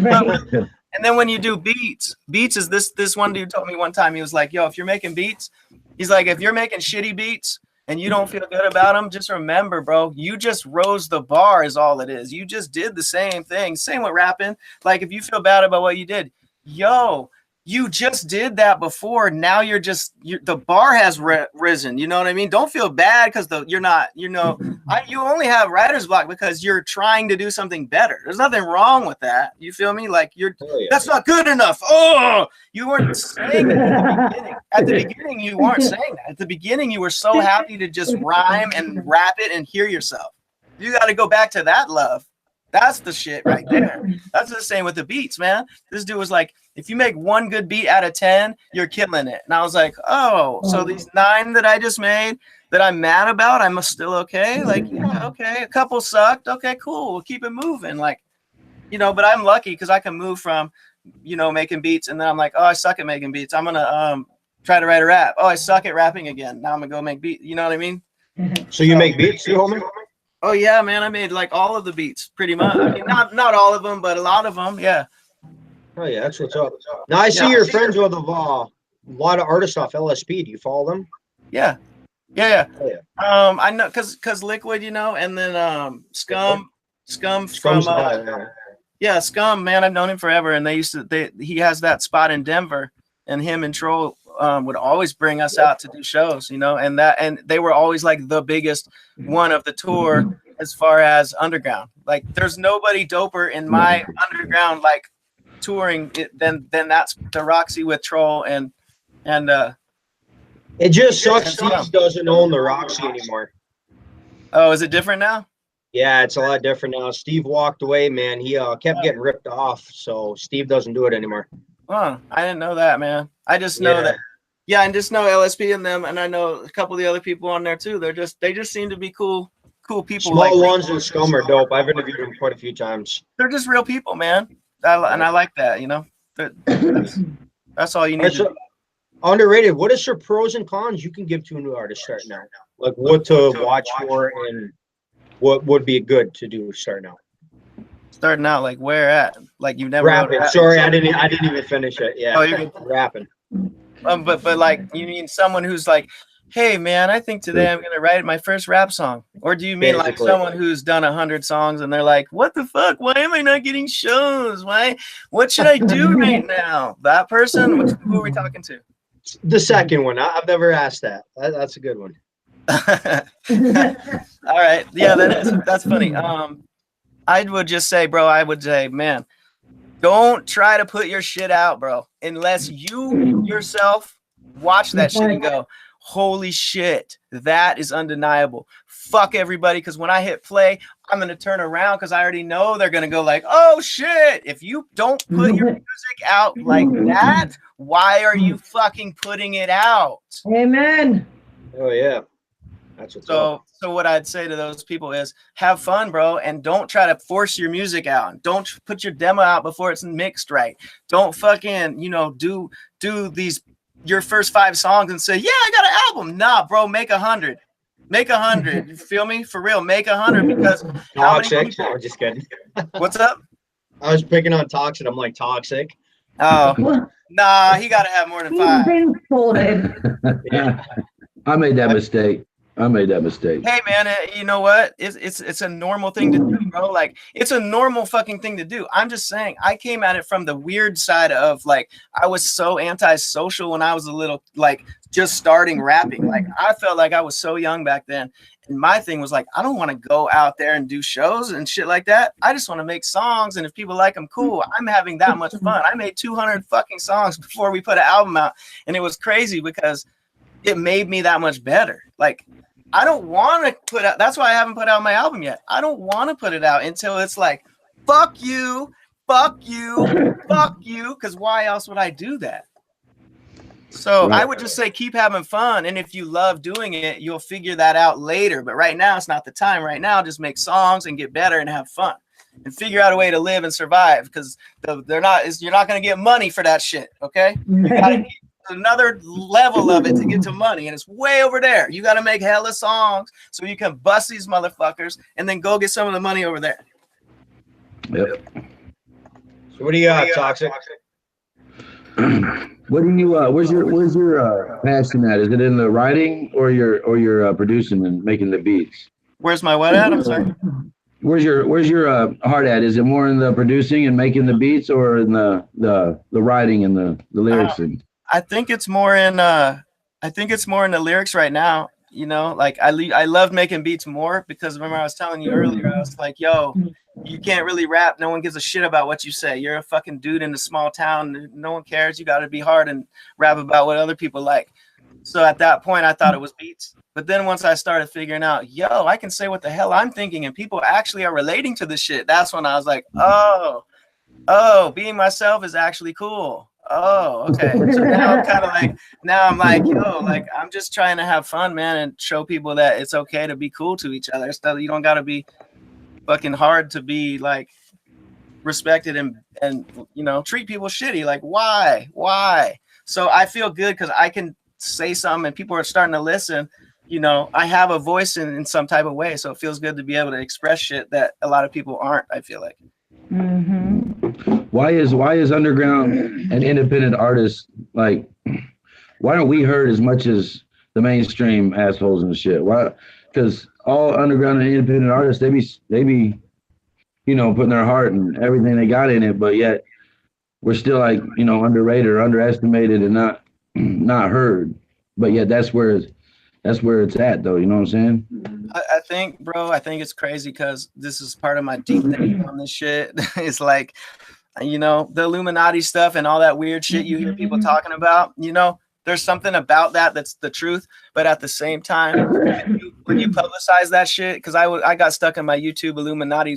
Right. And then when you do beats is this one dude told me one time, he was like, yo, if you're making beats, he's like, if you're making shitty beats and you don't feel good about them, just remember, bro, you just rose the bar is all it is. You just did the same thing. Same with rapping. Like if you feel bad about what you did, yo, you just did that before. Now the bar has risen. You know what I mean? Don't feel bad because you're not, you only have writer's block because you're trying to do something better. There's nothing wrong with that. You feel me? Like that's not good enough. Oh, you weren't saying it at the beginning. At the beginning, you weren't saying that. At the beginning, you were so happy to just rhyme and rap it and hear yourself. You got to go back to that love. That's the shit right there. That's the same with the beats, man. This dude was like, if you make one good beat out of 10, you're killing it. And I was like, oh, so these 9 that I just made that I'm mad about, I'm still okay? Like, yeah, okay. A couple sucked. Okay, cool. We'll keep it moving. Like, but I'm lucky because I can move from, making beats. And then I'm like, oh, I suck at making beats. I'm going to try to write a rap. Oh, I suck at rapping again. Now I'm going to go make beats. You know what I mean? So you make beats too, homie? Oh yeah, man! I made like all of the beats, pretty much. I mean, not all of them, but a lot of them. Yeah. Oh yeah, that's what's up. Now I see you're friends with a lot of artists off LSP. Do you follow them? Yeah. Oh, yeah. I know, cause Liquid, and then Scum from Scum, man. I've known him forever, and he has that spot in Denver, and him and Troll would always bring us out to do shows, and they were always like the biggest one of the tour as far as underground. Like there's nobody doper in my underground like touring than that's the Roxy with Troll and it just sucks Steve doesn't own the Roxy anymore. Oh, is it different now? Yeah, it's a lot different now. Steve walked away, man. He kept getting ripped off, so Steve doesn't do it anymore. Oh, I didn't know that, man. I just know that. Yeah, and just know LSP and them, and I know a couple of the other people on there too. They just seem to be cool people. Small Ones and Scum are dope. I've interviewed them quite a few times. They're just real people, man. And I like that, That's all you need. Underrated. What is your pros and cons you can give to a new artist starting out? Like what to watch for and what would be good to do starting out? Starting out, like where at? Like you've never rapping. Sorry, I didn't even finish it. Yeah. Oh, you're rapping. But like you mean someone who's like, hey man, I think today I'm gonna write my first rap song, or do you mean like someone who's done 100 songs and they're like, what the fuck? Why am I not getting shows? What should I do right now? That person? Who are we talking to? The second one. I've never asked that. That's a good one. All right, yeah, that's funny. I would just say, bro, man, don't try to put your shit out, bro, unless you yourself watch that shit and go, holy shit, that is undeniable. Fuck everybody, because when I hit play, I'm going to turn around because I already know they're going to go like, oh shit, if you don't put your music out like that, why are you fucking putting it out? Amen. Oh, yeah. That's what's up. So what I'd say to those people is have fun, bro, and don't try to force your music out. Don't put your demo out before it's mixed right. Don't fucking, do your first 5 songs and say, yeah, I got an album. Nah, bro, make 100. Make 100. You feel me? For real, make 100 because Toxic. No, just kidding. What's up? I was picking on Toxic. I'm like, Toxic. Oh, nah, he got to have more than 5. He's been folded. Yeah. I made that mistake. I made that mistake. Hey man, you know what? It's a normal thing to do, bro. Like it's a normal fucking thing to do. I'm just saying, I came at it from the weird side of like I was so antisocial when I was a little like just starting rapping. Like I felt like I was so young back then. And my thing was like, I don't want to go out there and do shows and shit like that. I just want to make songs, and if people like them, cool. I'm having that much fun. I made 200 fucking songs before we put an album out, and it was crazy because it made me that much better. Like I don't want to put out. That's why I haven't put out my album yet. I don't want to put it out until it's like, fuck you, fuck you, fuck you. Because why else would I do that? So I would just say keep having fun, and if you love doing it, you'll figure that out later. But right now, it's not the time. Right now, just make songs and get better and have fun, and figure out a way to live and survive. Because you're not going to get money for that shit. Okay, you got to another level of it to get to money, and it's way over there. You got to make hella songs so you can bust these motherfuckers and then go get some of the money over there. Yep. So what do you got, Toxic? What do you where's your passion at? Is it in the writing or your producing and making the beats? Where's my what at? I'm sorry. Where's your heart at? Is it more in the producing and making the beats, or in the writing and the lyrics? I think it's more in the lyrics right now. You know, like I love making beats more because remember I was telling you earlier, I was like, yo, you can't really rap. No one gives a shit about what you say. You're a fucking dude in a small town. No one cares. You got to be hard and rap about what other people like. So at that point, I thought it was beats. But then once I started figuring out, yo, I can say what the hell I'm thinking and people actually are relating to this shit. That's when I was like, oh, being myself is actually cool. Oh, okay. So now I'm kind of like, yo, like I'm just trying to have fun, man, and show people that it's okay to be cool to each other. So you don't got to be fucking hard to be like respected and you know, treat people shitty. Like why? So I feel good because I can say something and people are starting to listen. You know, I have a voice in some type of way, so it feels good to be able to express shit that a lot of people aren't, I feel like. Why is underground and independent artists like, why aren't we heard as much as the mainstream assholes and shit? Why? Because all underground and independent artists, they be you know, putting their heart and everything they got in it, but yet we're still like, you know, underrated or underestimated and not heard. But yet that's where it's at, though. You know what I'm saying? I think, bro, it's crazy because this is part of my deep thinking on this shit. It's like, you know, the Illuminati stuff and all that weird shit you hear people talking about, you know, there's something about that that's the truth. But at the same time, when you publicize that shit, because I got stuck in my YouTube Illuminati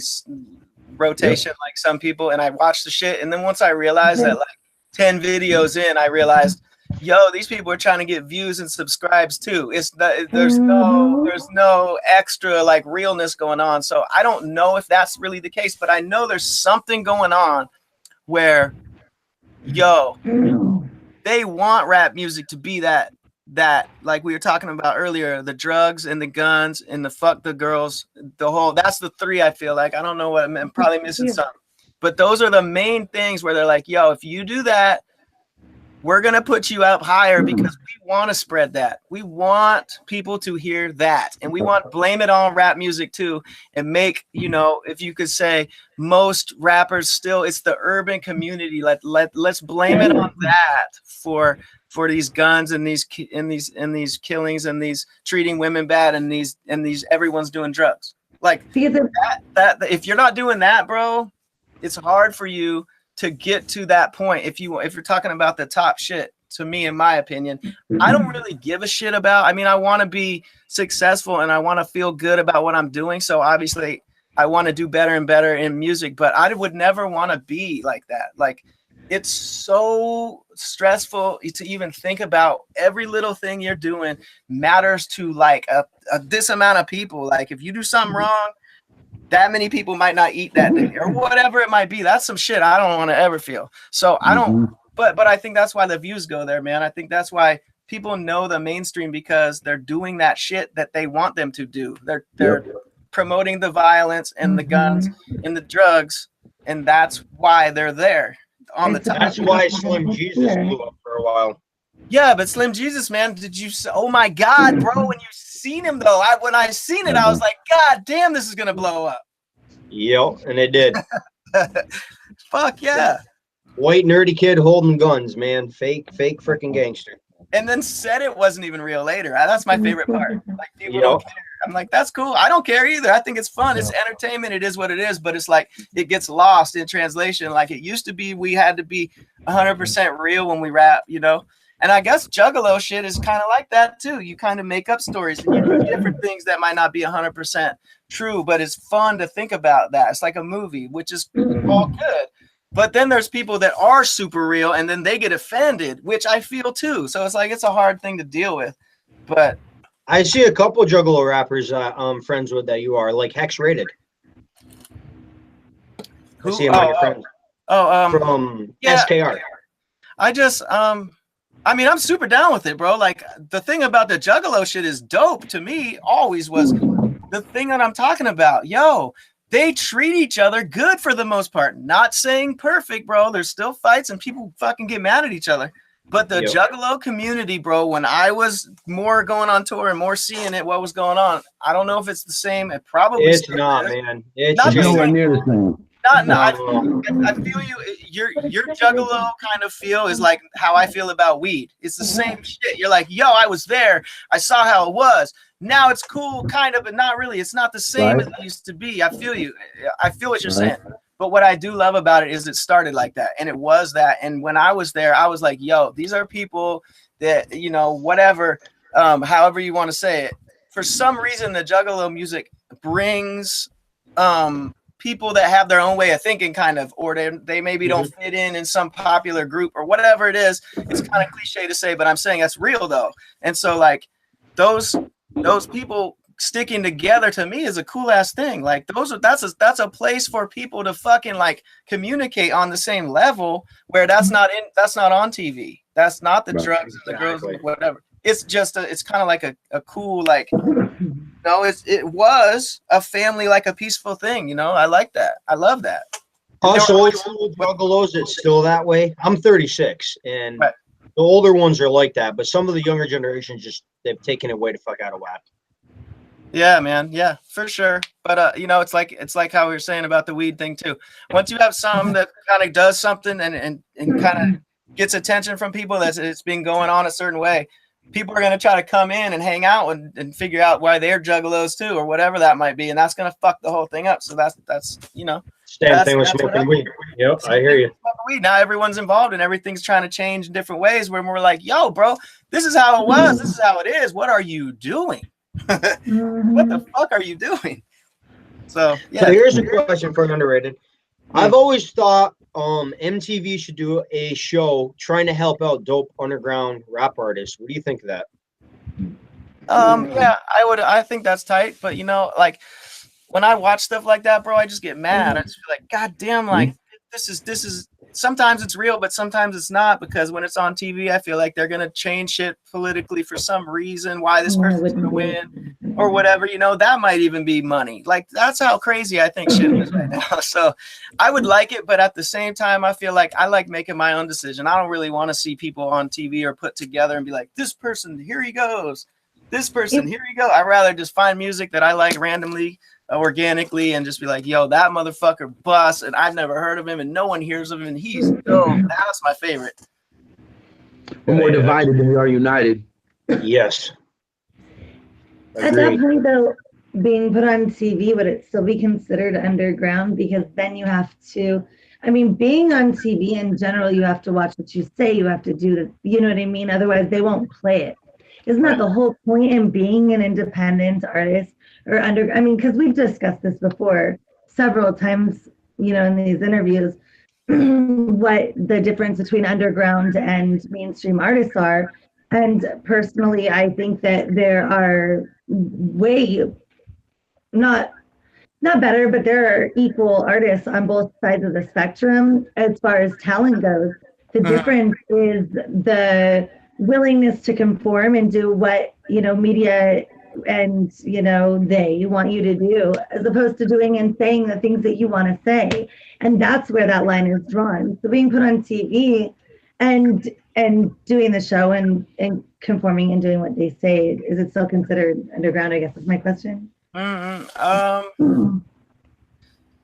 rotation, like some people, and I watched the shit. And then once I realized that, like 10 videos in, I realized, yo, these people are trying to get views and subscribes too. There's no extra like realness going on. So I don't know if that's really the case, but I know there's something going on where, yo, they want rap music to be that like we were talking about earlier, the drugs and the guns and the fuck the girls, that's the three. I feel like, I don't know what I'm probably missing something, but those are the main things where they're like, yo, if you do that, we're going to put you up higher because we want to spread that. We want people to hear that. And we want blame it on rap music too. And make, you know, if you could say most rappers still, it's the urban community. Let's blame it on that for these guns and these killings and these treating women bad and these everyone's doing drugs. Like that if you're not doing that, bro, it's hard for you to get to that point. If you're talking about the top shit, to me, in my opinion, I don't really give a shit about. I mean, I want to be successful and I want to feel good about what I'm doing. So obviously, I want to do better and better in music. But I would never want to be like that. Like, it's so stressful to even think about. Every little thing you're doing matters to like this amount of people. Like, if you do something wrong, that many people might not eat that day or whatever it might be. That's some shit I don't want to ever feel. So I don't, but I think that's why the views go there, man. I think that's why people know the mainstream, because they're doing that shit that they want them to do. They're promoting the violence and the guns and the drugs. And that's why they're there on the top. That's why Slim Jesus blew up for a while. Yeah, but Slim Jesus, man, did you? Oh my God, bro! When you seen him though. When I seen it, I was like, God damn, this is gonna blow up. Yep, and it did. Fuck yeah. White nerdy kid holding guns, man. Fake freaking gangster. And then said it wasn't even real later. That's my favorite part. Like people don't care. I'm like, that's cool. I don't care either. I think it's fun. It's entertainment. It is what it is. But it's like it gets lost in translation. Like it used to be, we had to be 100% real when we rap, you know. And I guess Juggalo shit is kind of like that too. You kind of make up stories and you do different things that might not be 100% true, but it's fun to think about that. It's like a movie, which is all good. But then there's people that are super real and then they get offended, which I feel too. So it's like it's a hard thing to deal with. But I see a couple Juggalo rappers I'm friends with that you are, like Hex Rated. I see him on your friends. From SKR. I just I mean, I'm super down with it, bro. Like the thing about the Juggalo shit is dope to me, always was the thing that I'm talking about. Yo, they treat each other good for the most part. Not saying perfect, bro. There's still fights and people fucking get mad at each other. But the Juggalo community, bro, when I was more going on tour and more seeing it, what was going on, I don't know if it's the same. It probably it's not, man. It's not nowhere near the same. I feel you. Your Juggalo kind of feel is like how I feel about weed. It's the same shit. You're like, yo, I was there. I saw how it was. Now it's cool, kind of, but not really. It's not the same as it used to be. I feel you. I feel what you're saying. But what I do love about it is it started like that, and it was that. And when I was there, I was like, yo, these are people that, you know, whatever, however you want to say it. For some reason, the Juggalo music brings people that have their own way of thinking, kind of, or they maybe don't fit in some popular group or whatever it is. It's kind of cliche to say, but I'm saying that's real though. And so like those people sticking together to me is a cool ass thing. Like that's a place for people to fucking like communicate on the same level where that's not on TV. That's not the drugs and the girls and whatever. It's just it's kind of like a cool, like, no, it was a family, like a peaceful thing, you know. I like that. I love that. Us old school Juggalos, it's still that way. I'm 36, and the older ones are like that, but some of the younger generations they've taken it way the fuck out of whack. Yeah, man. Yeah, for sure. But you know, it's like how we were saying about the weed thing too. Once you have something that kind of does something and kind of gets attention from people, that it's been going on a certain way, people are going to try to come in and hang out and figure out why they're Juggalos too, or whatever that might be, and that's going to fuck the whole thing up. So that's you know, same thing with smoking weed. Yep, I hear you. Now everyone's involved and everything's trying to change in different ways. Where we're like, yo, bro, this is how it was. This is how it is. What are you doing? What the fuck are you doing? So yeah. So here's a question for UnderRated. I've always thought MTV should do a show trying to help out dope underground rap artists. What do you think of that? Yeah, I think that's tight, but you know, like when I watch stuff like that, bro, I just get mad. I just feel like, God damn, like this is sometimes it's real, but sometimes it's not, because when it's on TV, I feel like they're gonna change shit politically for some reason, why this person's gonna win or whatever, you know. That might even be money. Like that's how crazy I think shit is right now. So I would like it, but at the same time, I feel like I like making my own decision. I don't really want to see people on TV or put together and be like, this person, here he goes, this person, here you go. I'd rather just find music that I like randomly, organically, and just be like, yo, that motherfucker bust, and I've never heard of him and no one hears of him and he's dope. That's my favorite. We're more divided than we are united. Yes. At that point though, being put on TV, would it still be considered underground? Because then you have to, I mean, being on TV in general, you have to watch what you say, you have to do the, you know what I mean? Otherwise they won't play it. Isn't that the whole point in being an independent artist? Or I mean, because we've discussed this before several times, you know, in these interviews, what the difference between underground and mainstream artists are. And personally, I think that there are way not better, but there are equal artists on both sides of the spectrum as far as talent goes. The difference is the willingness to conform and do what, you know, media and, you know, they want you to do, as opposed to doing and saying the things that you want to say. And that's where that line is drawn. So being put on TV and doing the show and conforming and doing what they say, is it still considered underground? I guess is my question. I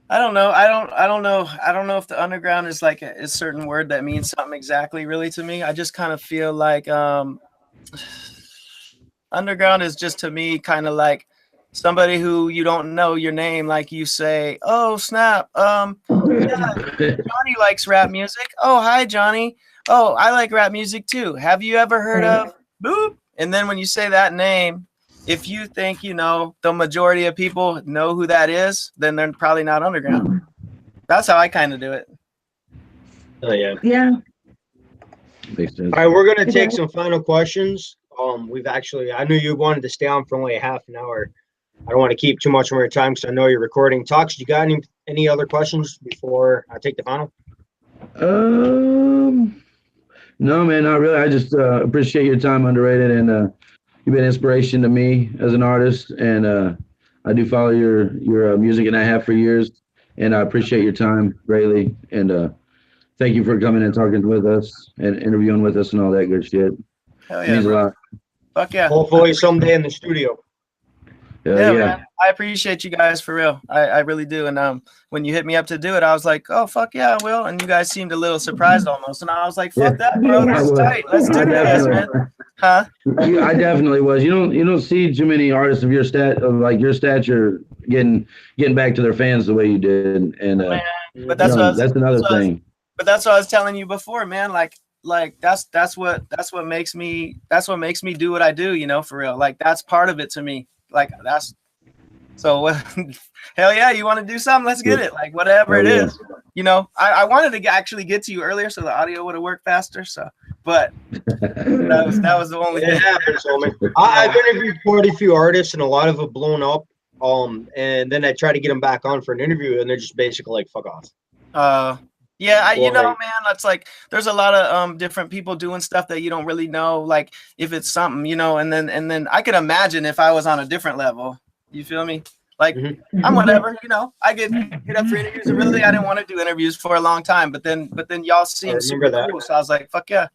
don't know. I don't know if the underground is like a certain word that means something exactly really to me. I just kind of feel like underground is just to me kind of like somebody who you don't know your name, like you say, oh snap, yeah, Johnny likes rap music. Oh, hi Johnny. Oh, I like rap music too. Have you ever heard of Boop? And then when you say that name, if you think, you know, the majority of people know who that is, then they're probably not underground. That's how I kind of do it. Oh yeah. Yeah. Makes sense. All right, we're gonna take some final questions. I knew you wanted to stay on for only a half an hour. I don't want to keep too much more of your time because I know you're recording. Talks, you got any other questions before I take the final? No, man, not really. I just appreciate your time, Underrated, and you've been inspiration to me as an artist. And I do follow your music, and I have for years. And I appreciate your time greatly. And thank you for coming and talking with us and interviewing with us and all that good shit. Hell It yeah, means a bro. lot. Fuck yeah. Hopefully someday in the studio. Yeah, Yeah. man. I appreciate you guys for real. I really do. And when you hit me up to do it, I was like, oh fuck yeah, I will. And you guys seemed a little surprised almost. And I was like, fuck that, bro. This is tight. Let's do this, man. Huh? I definitely was. You don't see too many artists of your stature getting back to their fans the way you did. And But that's that's another thing. But that's what I was telling you before, man. Like that's what makes me do what I do, you know, for real. Like that's part of it to me. Like that's so hell yeah, you want to do something? Let's get it. Like whatever it is. You know, I wanted to actually get to you earlier so the audio would have worked faster. So but that was the only thing. It happens, homie. I've interviewed quite a few artists and a lot of them blown up. And then I try to get them back on for an interview and they're just basically like fuck off. Yeah, you know, man, that's like there's a lot of different people doing stuff that you don't really know, like if it's something, you know, and then I could imagine if I was on a different level. You feel me? Like I'm whatever, you know. I get hit up for interviews. And really, I didn't want to do interviews for a long time, but then y'all seem super cool, so I was like, fuck yeah,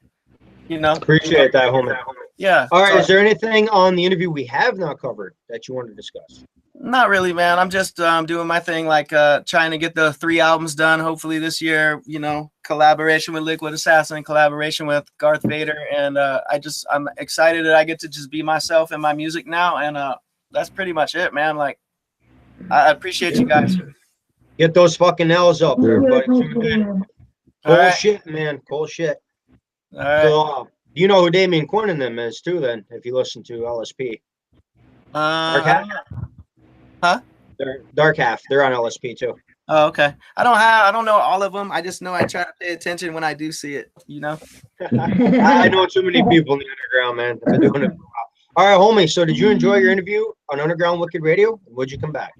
you know. Appreciate that, homie. Yeah. All right. So, is there anything on the interview we have not covered that you want to discuss? not really, man. I'm just doing my thing, like trying to get the 3 albums done, hopefully this year. You know, collaboration with Liquid Assassin, collaboration with Garth Vader, and I'm excited that I get to just be myself in my music now, and that's pretty much it, man. Like, I appreciate you guys. Get those fucking L's up, everybody. Cool right. shit, man. Cool shit. All right. So, you know who Damien Quinn and them is too, then, if you listen to LSP. Dark Half? Huh? Dark Half. They're on LSP too. Oh, okay. I don't know all of them. I just know I try to pay attention when I do see it, you know? I know too many people in the underground, man. I've been doing it for a while. All right, homie. So did you enjoy your interview on Underground Wicked Radio? Would you come back?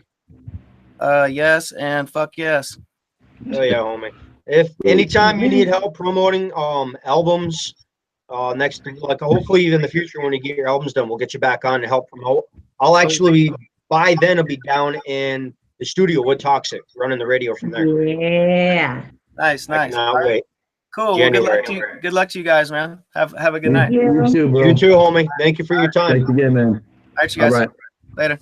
Yes, and fuck yes. Oh yeah, homie. If anytime you need help promoting albums, next, like hopefully in the future when you get your albums done, we'll get you back on to help promote. I'll actually by then I'll be down in the studio with Toxic, running the radio from there. Yeah. Nice. Now wait. Cool. Well, good luck to you guys, man. Have a good night. You too, bro. You too, homie. Thank you for your time. Thanks again, man. All right, you guys. All right. Later.